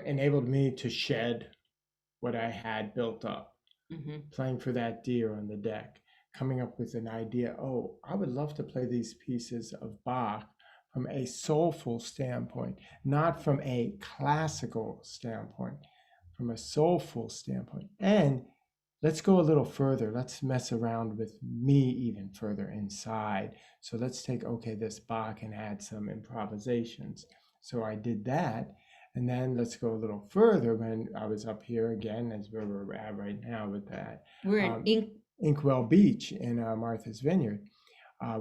enabled me to shed what I had built up, playing for that deer on the deck, coming up with an idea. Oh, I would love to play these pieces of Bach from a soulful standpoint, not from a classical standpoint, from a soulful standpoint. And let's go a little further. Let's mess around with me even further inside. So let's take, okay, this Bach and add some improvisations. So I did that. And then let's go a little further when I was up here again, as where we're at right now with that. We're in Inkwell Beach in Martha's Vineyard.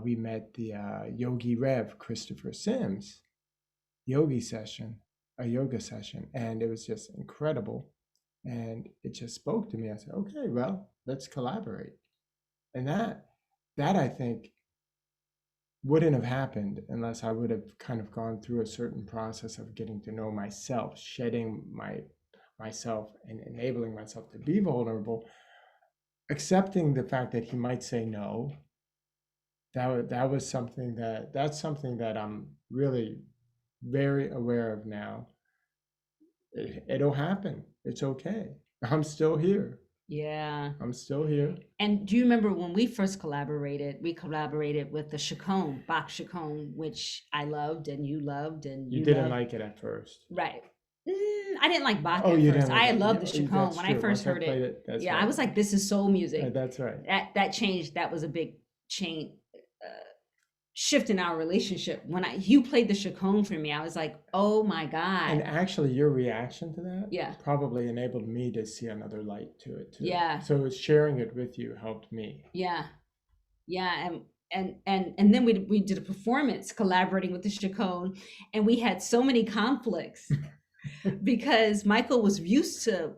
We met the Yogi Rev, Christopher Sims, a yoga session, and it was just incredible. And it just spoke to me. I said, okay, well, let's collaborate. And that I think wouldn't have happened unless I would have kind of gone through a certain process of getting to know myself, shedding myself and enabling myself to be vulnerable, accepting the fact that he might say no. That's something that I'm really very aware of now. It'll happen. It's okay. I'm still here. Yeah. I'm still here. And do you remember when we first collaborated? We collaborated with the chaconne, Bach chaconne, which I loved and you loved, and you didn't like it at first, right? I didn't like Bach at first. I loved the chaconne when I first heard it. Yeah, right. I was like, "This is soul music." That's right. That changed. That was a big change, shift in our relationship. When you played the chaconne for me, I was like, "Oh my God!" And actually, your reaction to that, probably enabled me to see another light to it too. Yeah. So sharing it with you helped me. Yeah, and then we did a performance collaborating with the chaconne, and we had so many conflicts because Michael was used to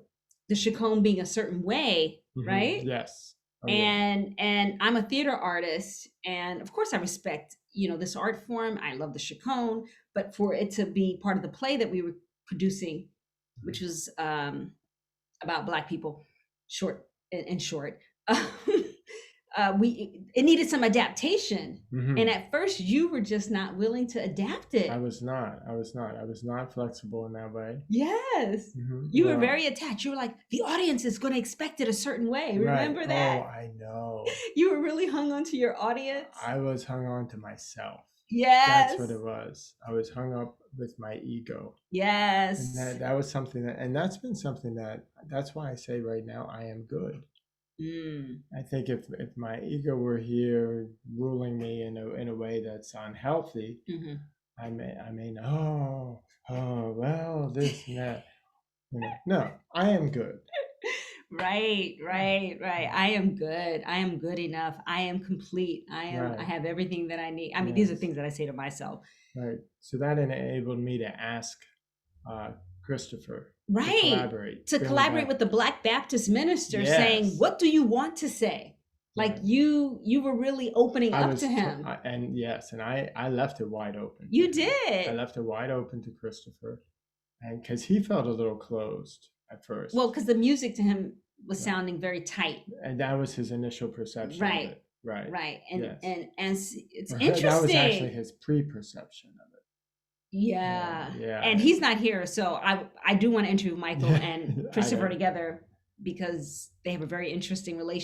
the chaconne being a certain way, right? Yes. Oh, and I'm a theater artist, and of course I respect this art form. I love the chaconne, but for it to be part of the play that we were producing, which was about Black people, in short, it needed some adaptation. And at first you were just not willing to adapt it. I was not flexible in that way. Yes. You were very attached. You were like, the audience is going to expect it a certain way. Remember that? Oh, I know. You were really hung on to your audience. I was hung on to myself. Yes. That's what it was. I was hung up with my ego. Yes. And that was something that's been something that's why I say right now I am good. I think if my ego were here ruling me in a way that's unhealthy, I may know, well, this and that. No, I am good. Right. I am good. I am good enough. I am complete. I have everything that I need. I mean, these are things that I say to myself. Right. So that enabled me to ask Christopher to collaborate with the Black Baptist minister, saying, what do you want to say? Like you were really opening up to him. And I left it wide open. You did. I left it wide open to Christopher, and because he felt a little closed at first. Well, because the music to him was sounding very tight. And that was his initial perception of it. Right. And it's interesting. That was actually his pre-perception of it. Yeah. And he's not here, so I do want to interview Michael and Christopher together because they have a very interesting relationship.